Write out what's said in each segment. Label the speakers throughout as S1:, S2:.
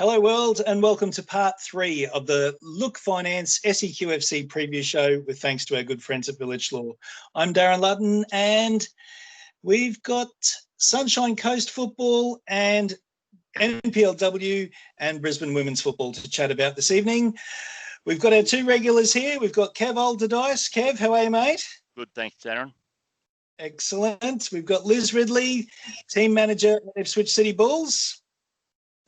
S1: Hello world and welcome to part 3 of the Look Finance SEQFC Preview Show with thanks to our good friends at Vilic Law. I'm Darren Ludden and we've got Sunshine Coast football and NPLW and Brisbane women's football to chat about this evening. We've got our 2 regulars here. We've got Kev Alderdice. Kev, how are you, mate?
S2: Good, thanks, Darren.
S1: Excellent. We've got Liz Ridley, team manager at Ipswich City Bulls.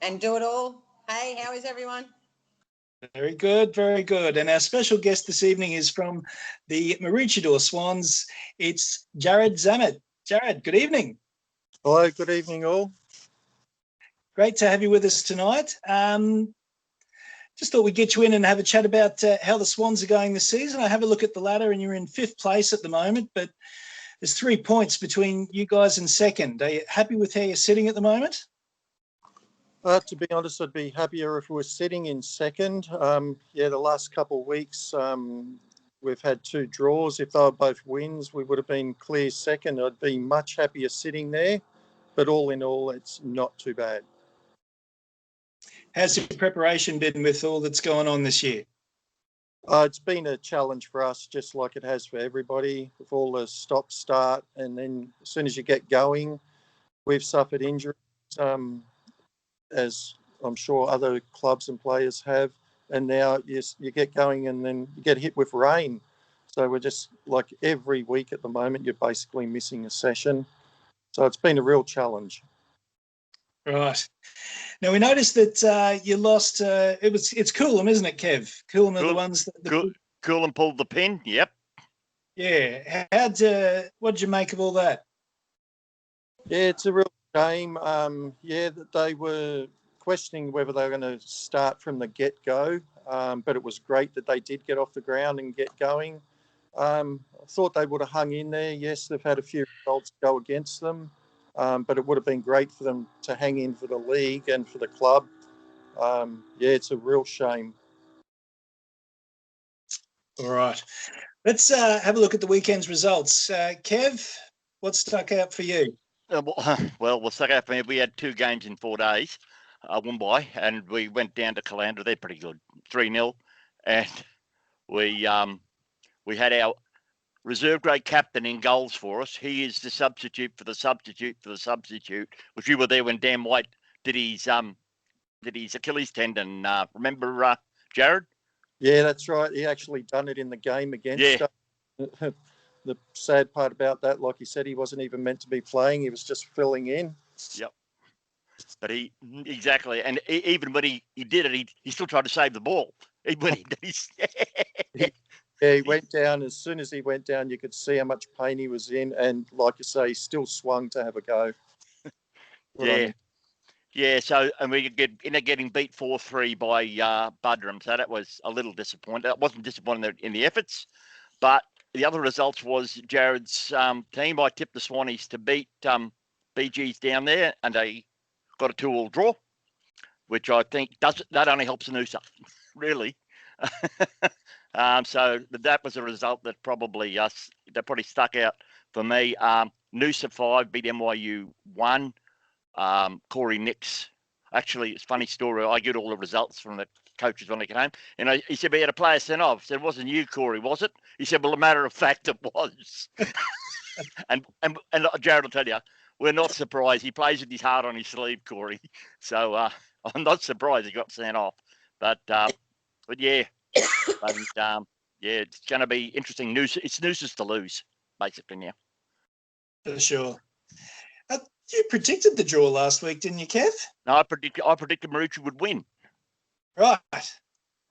S3: And do it all. Hey, how is everyone?
S1: Very good, very good. And our special guest this evening is from the Maroochydore Swans. It's Garrad Zammit. Garrad, good evening.
S4: Hello, good evening all.
S1: Great to have you with us tonight. Just thought we'd get you in and have a chat about how the Swans are going this season. I have a look at the ladder and you're in 5th place at the moment, but there's 3 points between you guys and 2nd. Are you happy with how you're sitting at the moment?
S4: To be honest, I'd be happier if we were sitting in 2nd. The last couple of weeks we've had 2 draws. If they were both wins, we would have been clear 2nd. I'd be much happier sitting there, but all in all, it's not too bad.
S1: How's your preparation been with all that's going on this year?
S4: It's been a challenge for us, just like it has for everybody, with all the stop-start, and then as soon as you get going, we've suffered injuries. As I'm sure other clubs and players have, and now you get going and then you get hit with rain. So we're just like every week at the moment, you're basically missing a session. So it's been a real challenge.
S1: Right. Now we noticed that you lost. It's Coolum, isn't it, Kev? Coolum are the ones that.
S2: Coolum pulled the pin. Yep.
S1: Yeah. What did you make of all that?
S4: Yeah, it's a real shame. That they were questioning whether they were going to start from the get-go, but it was great that they did get off the ground and get going. I thought they would have hung in there. Yes, they've had a few results go against them, but it would have been great for them to hang in for the league and for the club. It's a real shame.
S1: All right. Let's have a look at the weekend's results. Kev, what stuck out for you?
S2: Well, stuck out for me. We had 2 games in 4 days, Woombye, and we went down to Caloundra. They're pretty good, 3-0, and we had our reserve grade captain in goals for us. He is the substitute for the substitute for the substitute, which you were there when Dan White did his Achilles tendon. Remember, Jared?
S4: Yeah, that's right. He actually done it in the game against us. The sad part about that, like he said, he wasn't even meant to be playing. He was just filling in.
S2: Yep. But exactly. And even when he did it, he still tried to save the ball. He
S4: went down. As soon as he went down, you could see how much pain he was in. And like you say, he still swung to have a go.
S2: Yeah. So, and we ended up getting beat 4-3 by Budrum. So that was a little disappointing. I wasn't disappointed in the efforts, but the other results was Jared's team. I tipped the Swannies to beat BG's down there, and they got a 2-2 draw, which I think that only helps Noosa, really. So that was a result that probably stuck out for me. Noosa 5 beat NYU 1. Corey Nix. Actually, it's a funny story. I get all the results from the coaches when they get home. And he said, we had a player sent off. I said, it wasn't you, Corey, was it? He said, well, a matter of fact, it was. and Jared will tell you, we're not surprised. He plays with his heart on his sleeve, Corey. So I'm not surprised he got sent off. But yeah. It's going to be interesting. It's Noosa's to lose, basically, now.
S1: For sure. You predicted the draw last week, didn't you, Kev?
S2: No, I predicted Maroochydore would win.
S1: Right.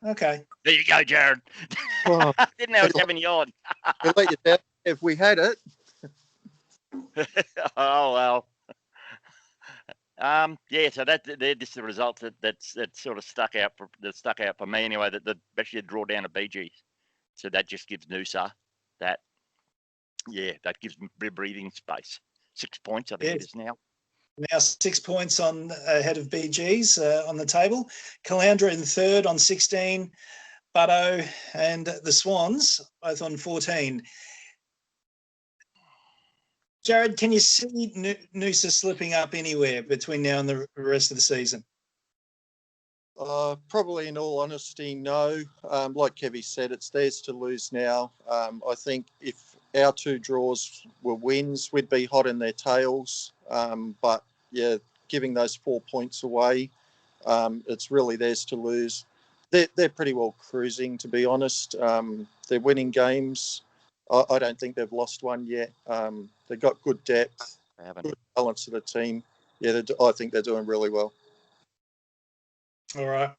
S1: Okay.
S2: There you go, Jared.
S4: Oh,
S2: Didn't know it was having you on.
S4: We'll let you down if we had it.
S2: Oh well. So they're just the results that sort of stuck out for me anyway. That especially a draw down at BG's. So that just gives Noosa that gives them breathing space. 6 points, I think it is now.
S1: Now 6 points ahead of BG's on the table. Caloundra in 3rd on 16. Butto and the Swans both on 14. Jared, can you see Noosa slipping up anywhere between now and the rest of the season?
S4: Probably, in all honesty, no. Like Kevy said, it's theirs to lose now. I think if our 2 draws were wins, we'd be hot in their tails. But yeah, giving those 4 points away, it's really theirs to lose. They're pretty well cruising, to be honest. They're winning games. I don't think they've lost one yet. They've got good depth, good balance of the team. Yeah, I think they're doing really well.
S1: All right.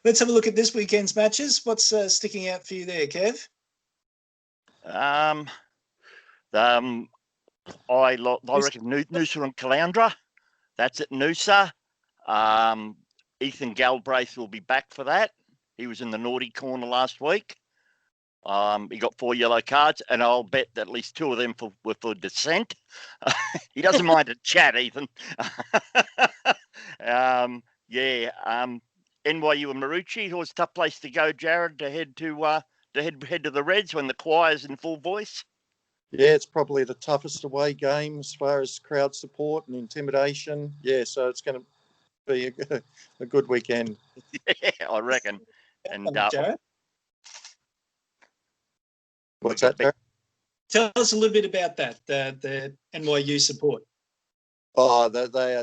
S1: Let's have a look at this weekend's matches. What's sticking out for you there, Kev?
S2: I reckon Noosa and Caloundra. That's at Noosa. Ethan Galbraith will be back for that. He was in the naughty corner last week. He got 4 yellow cards, and I'll bet that at least 2 of them were for dissent. He doesn't mind a chat, Ethan. NYU and Maroochydore, always a tough place to go, Garrad, to head to the Reds when the choir's in full voice.
S4: Yeah, it's probably the toughest away game as far as crowd support and intimidation. Yeah, so it's going to be a good weekend.
S2: Yeah, I reckon. And
S1: Jared?
S4: What's that, Darren?
S1: Tell us a little bit about that, the NYU support.
S4: Oh, they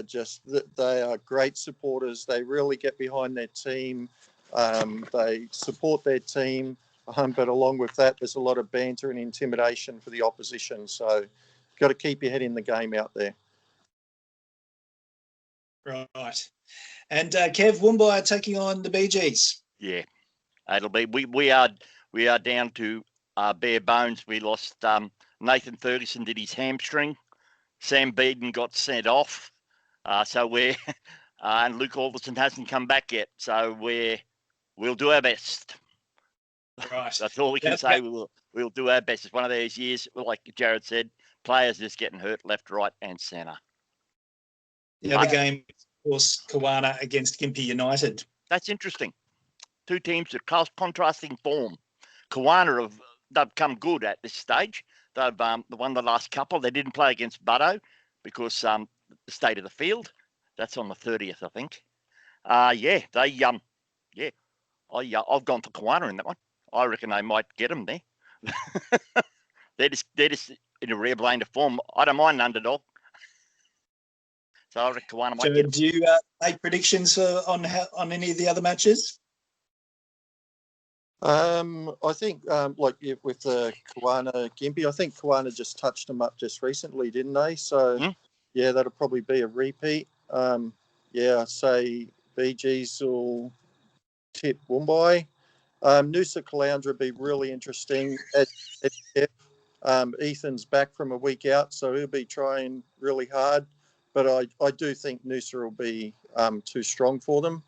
S4: are great supporters. They really get behind their team. They support their team. But along with that, there's a lot of banter and intimidation for the opposition. So you've got to keep your head in the game out there.
S1: Right. And Kev, Woombai are taking on the BGs.
S2: Yeah, it'll be. We are down to bare bones. We lost Nathan Ferguson did his hamstring. Sam Beeden got sent off. So we're and Luke Alderson hasn't come back yet. So we'll do our best.
S1: Right.
S2: That's all we can say. We'll do our best. It's one of those years, like Jared said, players just getting hurt left, right, and centre.
S1: The other game, of course, Kawana against Gympie United.
S2: That's interesting. 2 teams with contrasting form. Kawana they've come good at this stage. They've won the last couple. They didn't play against Butto because the state of the field. That's on the 30th, I think. I've gone for Kawana in that one. I reckon they might get them there. they're just in a rare blend of form. I don't mind an underdog. So I reckon Kawana might get them.
S1: Do you make predictions on any of the other matches?
S4: I think with the Kawana Gympie, I think Kawana just touched them up just recently, didn't they? So yeah, that'll probably be a repeat. I say BGs will tip Woombai. Noosa Caloundra would be really interesting. Ethan's back from a week out, so he'll be trying really hard. But I do think Noosa will be too strong for them.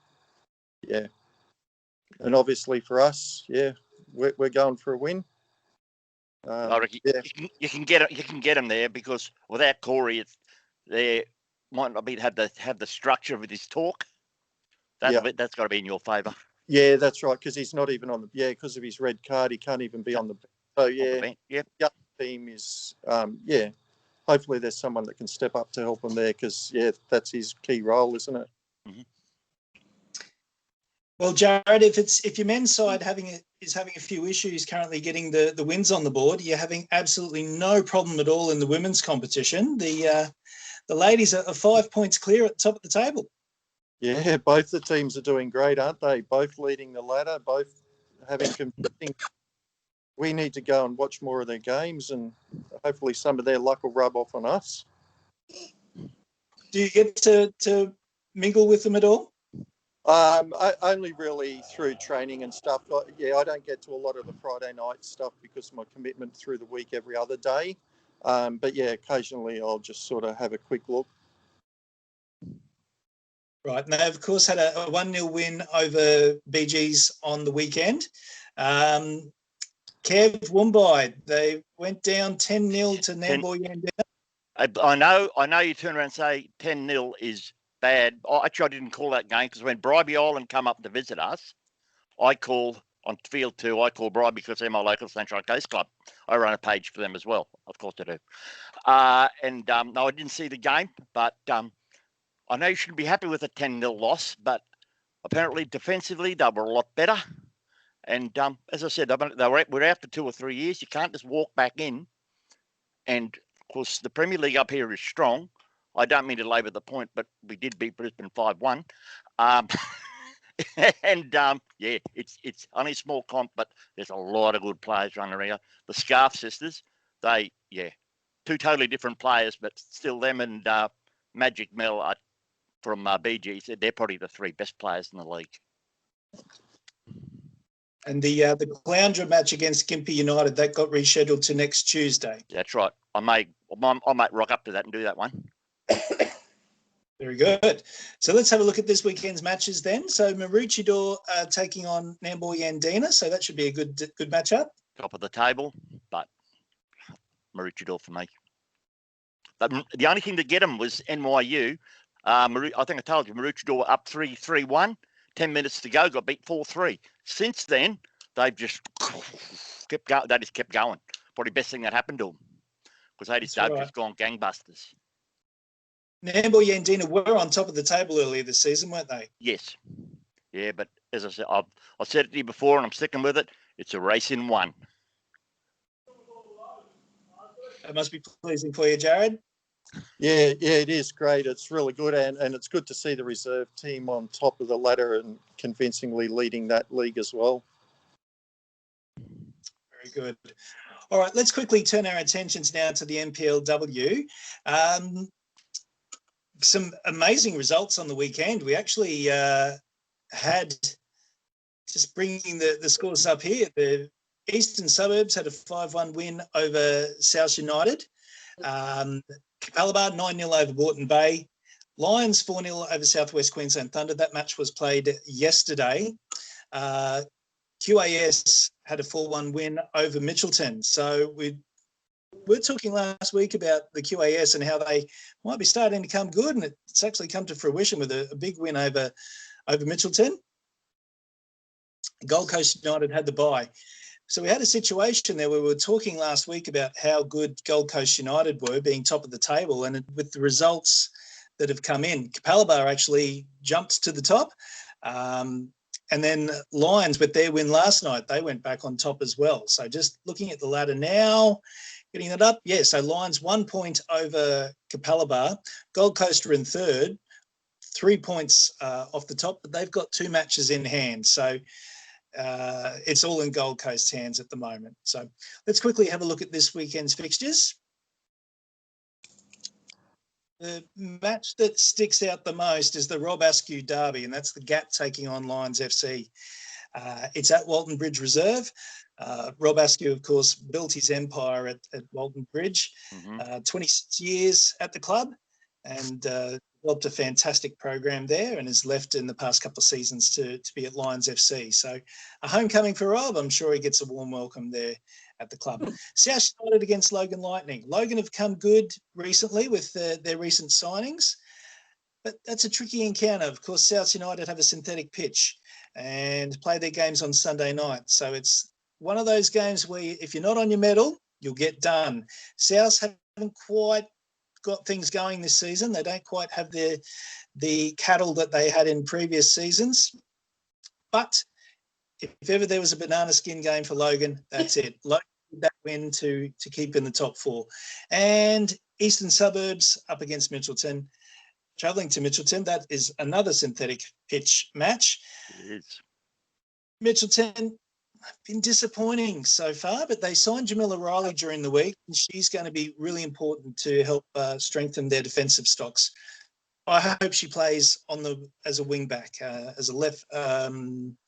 S4: Yeah. And obviously for us, we're going for a win.
S2: I reckon you can get them there because without Corey, they might not have the structure of this talk. That's got to be in your favour.
S4: Yeah, that's right. Because he's not even on the because of his red card, he can't even be on the bench. So the team is hopefully there's someone that can step up to help him there because that's his key role, isn't it?
S2: Mm-hmm.
S1: Well, Jared, if your men's side is having a few issues currently getting the wins on the board, you're having absolutely no problem at all in the women's competition. The ladies are 5 points clear at the top of the table.
S4: Yeah, both the teams are doing great, aren't they? Both leading the ladder, both having competing. We need to go and watch more of their games, and hopefully some of their luck will rub off on us.
S1: Do you get to mingle with them at all?
S4: Only really through training and stuff. I don't get to a lot of the Friday night stuff because of my commitment through the week every other day. But occasionally I'll just sort of have a quick look.
S1: Right. And they, of course, had a 1-0 win over BGs on the weekend. Kev, Woombai, they went down 10-0 to Nambour Yandina.
S2: I know you turn around and say 10-0 is bad. Actually, I didn't call that game because when Bribey Island come up to visit us, I call on field 2. I call Bribey because they're my local Sunshine Coast Club. I run a page for them as well. Of course I do. No, I didn't see the game, but I know you shouldn't be happy with a 10-0 loss, but apparently defensively they were a lot better. And as I said, we're out for 2 or 3 years. You can't just walk back in. And of course, the Premier League up here is strong. I don't mean to labour the point, but we did beat Brisbane 5-1. And yeah, it's only a small comp, but there's a lot of good players running around. The Scarf sisters, two totally different players, but still them and Magic Mel are from BGs. They're probably the 3 best players in the league.
S1: And the Cloundra match against Gympie United, that got rescheduled to next Tuesday.
S2: That's right. I might rock up to that and do that one.
S1: Very good. So let's have a look at this weekend's matches then. So Maroochydore taking on Nambour Yandina. So that should be a good matchup.
S2: Top of the table, but Maroochydore for me. But the only thing to get them was NYU. I think I told you, Maroochydore up 3-1. 10 minutes to go, got beat 4-3. Since then, they've just kept going. They just kept going. Probably the best thing that happened to them because they've just gone gangbusters.
S1: Nambour Yandina were on top of the table earlier this season, weren't they?
S2: Yes. Yeah, but as I said, I've said it to you before and I'm sticking with it. It's a race in one.
S1: That must be pleasing for you, Garrad.
S4: Yeah, it is great. It's really good, and it's good to see the reserve team on top of the ladder and convincingly leading that league as well.
S1: Very good. All right, let's quickly turn our attentions now to the NPLW. Some amazing results on the weekend. We actually had, just bringing the scores up here, the Eastern Suburbs had a 5-1 win over South United. Capalaba 9-0 over Moreton Bay. Lions 4-0 over Southwest Queensland Thunder. That match was played yesterday. QAS had a 4-1 win over Mitchelton. So we're talking last week about the QAS and how they might be starting to come good, and it's actually come to fruition with a big win over Mitchelton. Gold Coast United had the bye. So we had a situation there where we were talking last week about how good Gold Coast United were, being top of the table, and with the results that have come in, Capalaba actually jumped to the top. And then Lions, with their win last night, they went back on top as well. So just looking at the ladder now, getting that up. Yeah, so Lions 1 point over Capalaba. Gold Coast are in third, 3 points off the top, but they've got 2 matches in hand. So it's all in Gold Coast hands at the moment. So let's quickly have a look at this weekend's fixtures. The match that sticks out the most is the Rob Askew derby, and that's the Gap taking on Lions FC. It's at Walton Bridge Reserve. Rob Askew, of course, built his empire at Walton Bridge, 26 years at the club, and developed a fantastic program there, and has left in the past couple of seasons to be at Lions FC. So a homecoming for Rob. I'm sure he gets a warm welcome there at the club. South United against Logan Lightning. Logan have come good recently with their recent signings, but that's a tricky encounter. Of course, South United have a synthetic pitch and play their games on Sunday night. So it's one of those games where if you're not on your medal, you'll get done. South haven't quite got things going this season. They don't quite have the cattle that they had in previous seasons. But if ever there was a banana skin game for Logan, that's it. Logan did that win to keep in the top 4. And Eastern Suburbs up against Mitchelton. Travelling to Mitchelton, that is another synthetic pitch match.
S2: It is.
S1: Mitchelton have been disappointing so far, but they signed Jamila Riley during the week, and she's going to be really important to help strengthen their defensive stocks. I hope she plays as a wing back, as a left.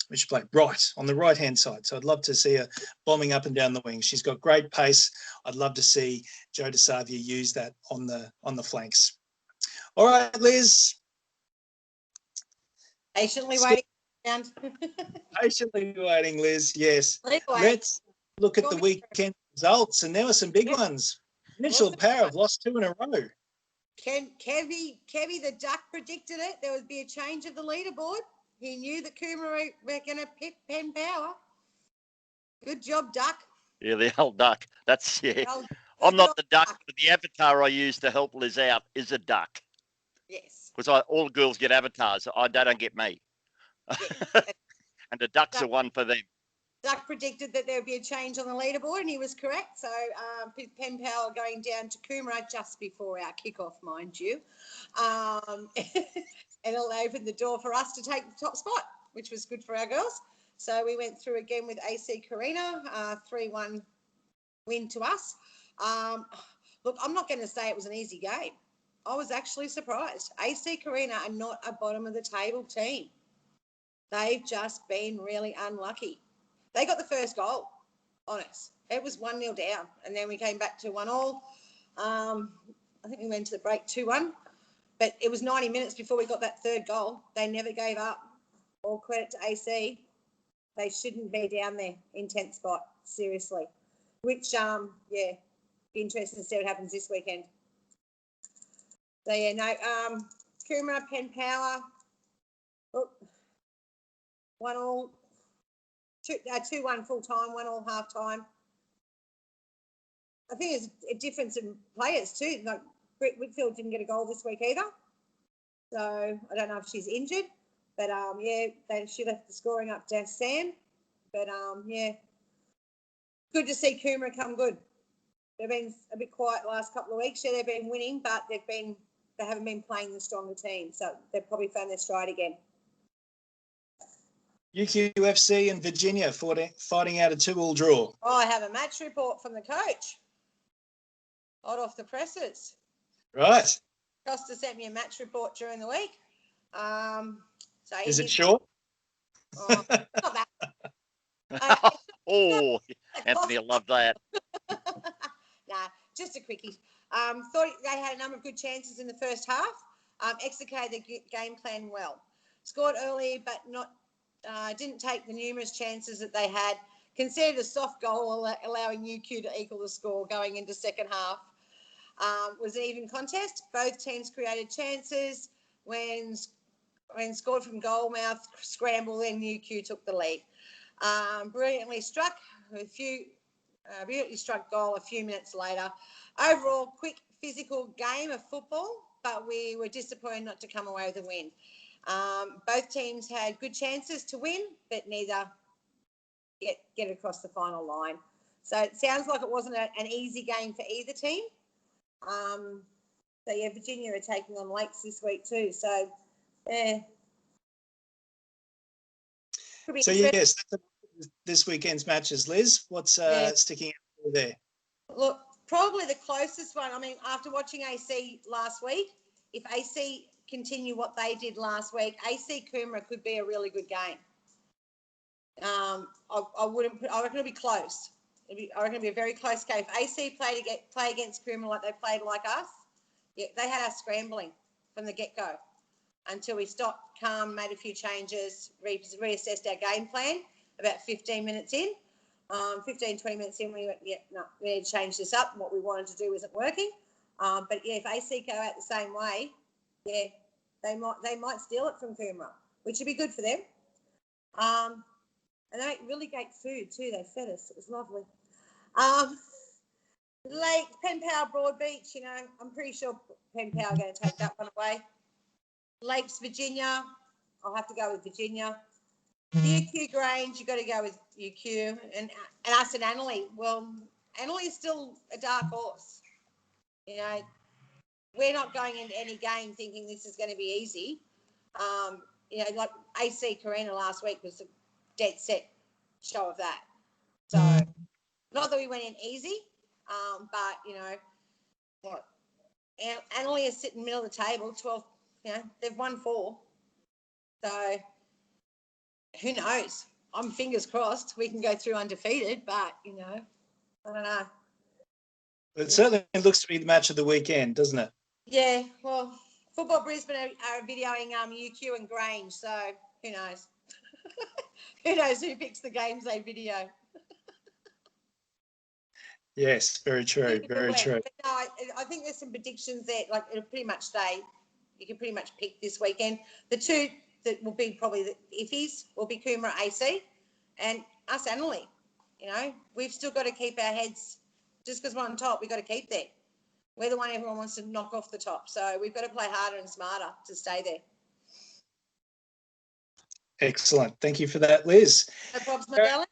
S1: We should play right on the right hand side. So I'd love to see her bombing up and down the wing. She's got great pace. I'd love to see Joe DeSavia use that on the flanks. All right, Liz.
S3: Patiently waiting.
S1: Patiently waiting, Liz. Yes. Let's look at the weekend results, and there were some big ones. Mitchell Power have lost 2 in a row.
S3: Kevy the Duck predicted it. There would be a change of the leaderboard. He knew that Coomera were going to pick Penn Power. Good job, Duck.
S2: Yeah, the old duck. That's, yeah. I'm not the duck, but the avatar I use to help Liz out is a duck.
S3: Yes.
S2: Because all the girls get avatars. They don't get me. And the Ducks are one for them.
S3: Duck predicted that there would be a change on the leaderboard, and he was correct. So Pen Power going down to Coomera just before our kickoff, mind you. And it'll open the door for us to take the top spot, which was good for our girls. So we went through again with AC Carina, 3-1 win to us. Look, I'm not going to say it was an easy game. I was actually surprised. AC Carina are not a bottom of the table team. They've just been really unlucky. They got the first goal on us. It was 1-0 down, and then we came back to 1-1. I think we went to the break 2-1, but it was 90 minutes before we got that third goal. They never gave up. All credit to AC. They shouldn't be down there in 10th spot, seriously. Which, yeah, be interesting to see what happens this weekend. So, yeah, no, Coomera, Pen Power, 1-1. 2-1 full time, 1-1 half time. I think there's a difference in players too. Like Britt Whitfield didn't get a goal this week either, so I don't know if she's injured. But yeah, she left the scoring up to Sam. But yeah, good to see Coomera come good. They've been a bit quiet the last couple of weeks. Yeah, they've been winning, but they haven't been playing the stronger team, so they've probably found their stride again.
S1: UQFC and Virginia fighting out a 2-2 draw.
S3: Oh, I have a match report from the coach. Hot off the presses.
S1: Right.
S3: Costa sent me a match report during the week. So
S1: is it short?
S3: Oh, not bad.
S2: Oh, Anthony, I love that.
S3: Nah, just a quickie. Thought they had a number of good chances in the first half. Executed the game plan well. Scored early, but didn't take the numerous chances that they had. Considered a soft goal, allowing UQ to equal the score going into second half. Was an even contest. Both teams created chances. When scored from goal mouth scramble, then UQ took the lead. Brilliantly struck goal a few minutes later. Overall, quick physical game of football, but we were disappointed not to come away with a win. Both teams had good chances to win, but neither get across the final line. So it sounds like it wasn't an easy game for either team. So yeah, Virginia are taking on Lakes this week too. So yeah.
S1: So yes, this weekend's matches, Liz. What's sticking out there?
S3: Look, probably the closest one. I mean, after watching AC last week, if AC continue what they did last week, AC Coomera could be a really good game. I reckon it'll be close. I reckon it'll be a very close game. If AC play against Coomera like they played like us, yeah, they had us scrambling from the get-go until we stopped, calm, made a few changes, reassessed our game plan about 15 minutes in. 15, 20 minutes in, we went, yeah, no, we need to change this up. What we wanted to do isn't working. But yeah, if AC go out the same way, yeah, they might steal it from Coomera, which would be good for them. And they make really great food too. They fed us. It was lovely. Lake, Pen Power, Broadbeach, you know, I'm pretty sure Pen Power are going to take that one away. Lakes, Virginia, I'll have to go with Virginia. UQ Grange, you've got to go with UQ. And us and Annerley, well, Annerley is still a dark horse. You know, we're not going into any game thinking this is going to be easy. You know, like AC Carina last week was a dead set show of that. So, not that we went in easy, but, you know, what? Annerley is sitting middle of the table, 12, you know, they've won 4. So, who knows? I'm fingers crossed we can go through undefeated, but, you know, I don't know.
S1: It certainly looks to be the match of the weekend, doesn't it?
S3: Yeah, well, Football Brisbane are videoing UQ and Grange, so who knows? Who knows who picks the games they video?
S1: Yes, very true, very true.
S3: But no, I think there's some predictions that, like, it'll pretty much stay. You can pretty much pick this weekend. The two that will be probably the iffies will be Coomera AC and us Annerley. You know, we've still got to keep our heads, just because we're on top, we've got to keep there. We're the one everyone wants to knock off the top. So we've got to play harder and smarter to stay there.
S1: Excellent. Thank you for that, Liz.
S3: No problems, my darling.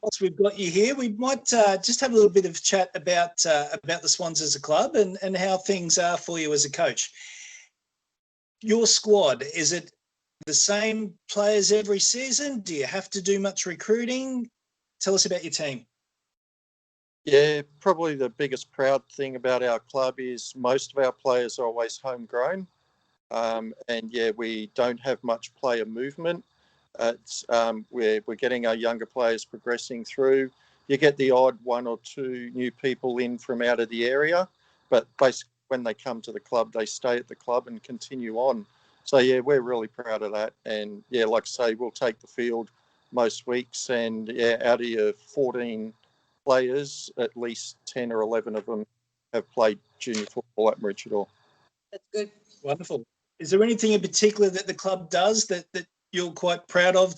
S1: Whilst we've got you here, we might just have a little bit of chat about the Swans as a club and how things are for you as a coach. Your squad, is it the same players every season? Do you have to do much recruiting? Tell us about your team.
S4: Yeah, probably the biggest proud thing about our club is most of our players are always homegrown. And yeah, we don't have much player movement. We're getting our younger players progressing through. You get the odd one or two new people in from out of the area, but basically when they come to the club, they stay at the club and continue on. So yeah, we're really proud of that. And yeah, like I say, we'll take the field most weeks, and yeah, out of your 14 players, at least 10 or 11 of them have played junior football at Maroochydore.
S3: That's good.
S1: Wonderful. Is there anything in particular that the club does that you're quite proud of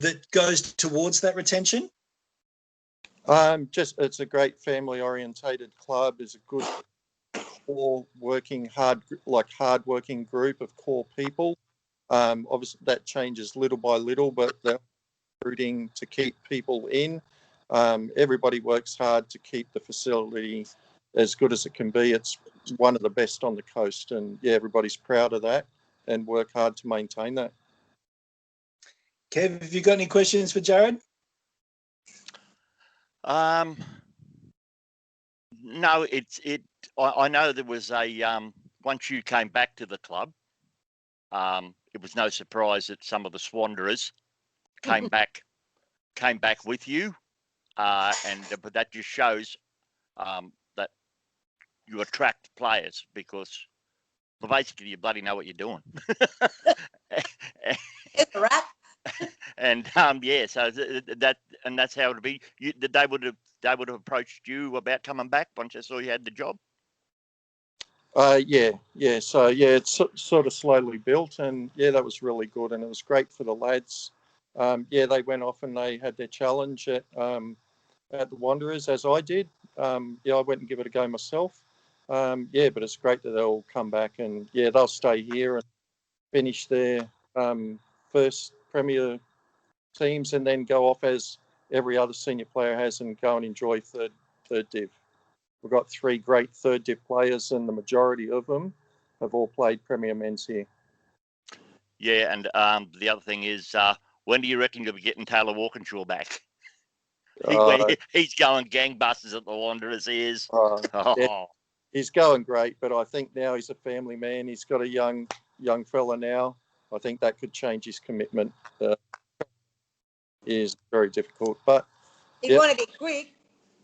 S1: that goes towards that retention?
S4: It's a great family orientated club. It's a good core hard-working group of core people. Obviously that changes little by little, but they're recruiting to keep people in. Everybody works hard to keep the facility as good as it can be. It's one of the best on the coast, and yeah, everybody's proud of that and work hard to maintain that.
S1: Kev, have you got any questions for Garrad?
S2: No, I know there was once you came back to the club, it was no surprise that some of the Swanderers came back with you, but that just shows that you attract players because basically you bloody know what you're doing.
S3: It's a wrap.
S2: And yeah, so that's how it'd be. They would have approached you about coming back once they saw you had the job.
S4: Yeah. So yeah, it's sort of slowly built, and yeah, that was really good, and it was great for the lads. Yeah, they went off and they had their challenge at the Wanderers, as I did. Yeah, I went and give it a go myself. Yeah, but it's great that they'll come back, and yeah, they'll stay here and finish their first Premier teams, and then go off as every other senior player has and go and enjoy third div. We've got 3 great third div players, and the majority of them have all played Premier Men's here.
S2: Yeah, and the other thing is, when do you reckon you'll be getting Taylor Walkinshaw back? He's going gangbusters at the Wanderers. He is.
S4: Yeah, he's going great, but I think now he's a family man. He's got a young fella now. I think that could change his commitment. Is very difficult, but
S3: If you want to be quick,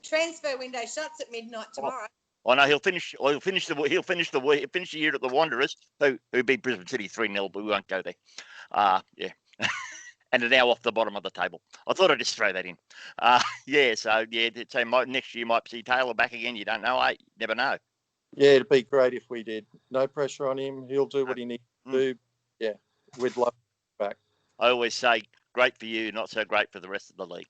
S3: transfer window shuts at midnight tomorrow.
S2: I know he'll finish the year at the Wanderers, who beat Brisbane City 3-0, but we won't go there. Yeah. And they're now off the bottom of the table. I thought I'd just throw that in. Yeah, so yeah, next year you might see Taylor back again. You don't know, you never know.
S4: Yeah, it'd be great if we did. No pressure on him. He'll do what he needs to do. Yeah, we'd love him back.
S2: I always say, great for you, not so great for the rest of the league.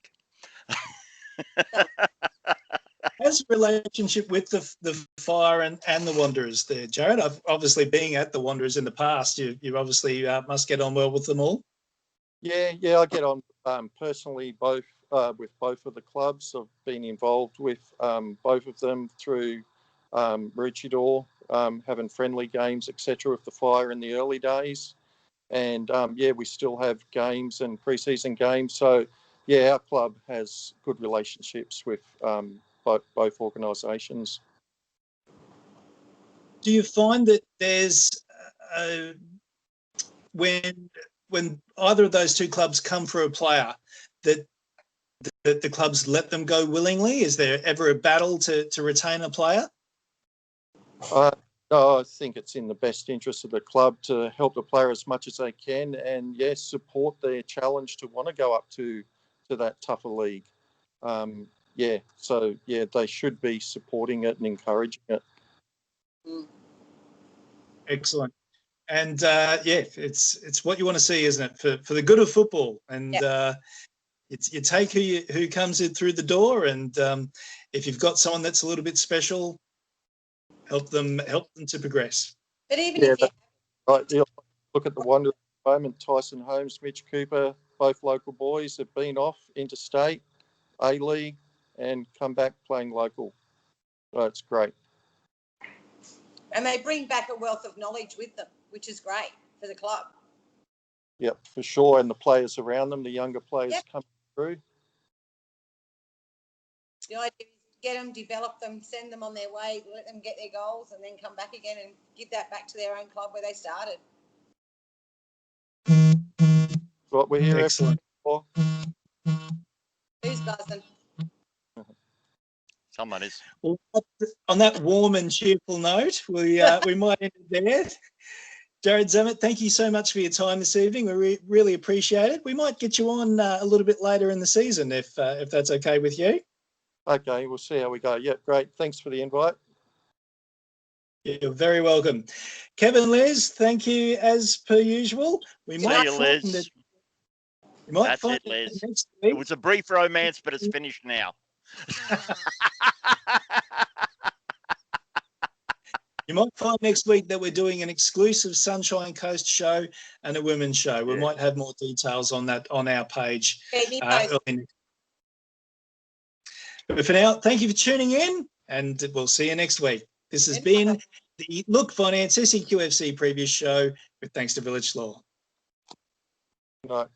S1: How's the relationship with the Fire and the Wanderers there, Garrad? Obviously, being at the Wanderers in the past, you obviously must get on well with them all.
S4: Yeah, I get on personally with both of the clubs. I've been involved with both of them through Maroochydore, having friendly games, etc., with the Fire in the early days. And yeah, we still have games and pre-season games. So yeah, our club has good relationships with both organisations.
S1: Do you find that there's when either of those two clubs come for a player that the clubs let them go willingly? Is there ever a battle to retain a player?
S4: No, I think it's in the best interest of the club to help the player as much as they can, and yes, support their challenge to want to go up to that tougher league. Yeah, so yeah, they should be supporting it and encouraging it.
S1: Excellent. And yeah, it's what you want to see, isn't it? For the good of football, and you take who comes in through the door, and if you've got someone that's a little bit special, help them to progress.
S3: But even if
S4: right, look at the Wanderers moment, Tyson Holmes, Mitch Cooper, both local boys, have been off interstate, A-League, and come back playing local. So it's great.
S3: And they bring back a wealth of knowledge with them, which is great for the club.
S4: Yep, for sure. And the players around them, the younger players coming through.
S3: The idea is get them, develop them, send them on their way, let them get their goals, and then come back again and give that back to their own club where they started.
S4: What we're here
S1: Excellent.
S4: for.
S3: Who's buzzing?
S2: Someone is.
S1: Well, on that warm and cheerful note, we might end it there. Garrad Zammit, thank you so much for your time this evening. We really appreciate it. We might get you on a little bit later in the season if that's okay with you.
S4: Okay, we'll see how we go. Yep, great. Thanks for the invite.
S1: You're very welcome. Kevin, Les, thank you as per usual. We
S2: See
S1: might
S2: you,
S1: find
S2: Les.
S1: we might
S2: That's
S1: find
S2: it, Les.
S1: next
S2: It
S1: week.
S2: was a brief romance, but it's finished now.
S1: You might find next week that we're doing an exclusive Sunshine Coast show and a women's show. We might have more details on that on our page. But for now, thank you for tuning in, and we'll see you next week. This has been the Look Finance SEQFC Preview Show with thanks to Vilic Law.
S4: Right.